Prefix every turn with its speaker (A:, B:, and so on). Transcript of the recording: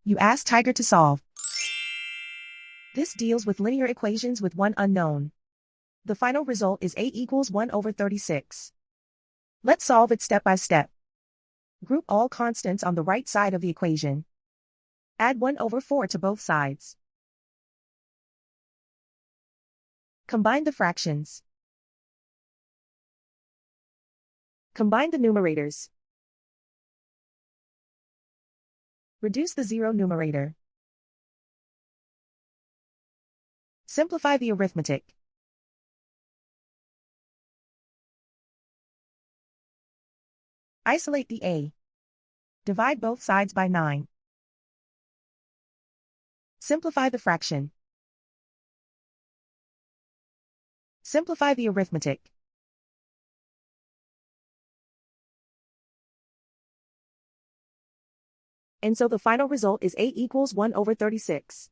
A: You ask Tiger to solve. This deals with linear equations with one unknown. The final result is a equals 1 over 36. Let's solve it step by step. Group all constants on the right side of the equation. Add 1 over 4 to both sides. Combine the fractions. Combine the numerators. Reduce the zero numerator. Simplify the arithmetic. Isolate the a. Divide both sides by 9. Simplify the fraction. Simplify the arithmetic. And so the final result is a equals 1 over 36.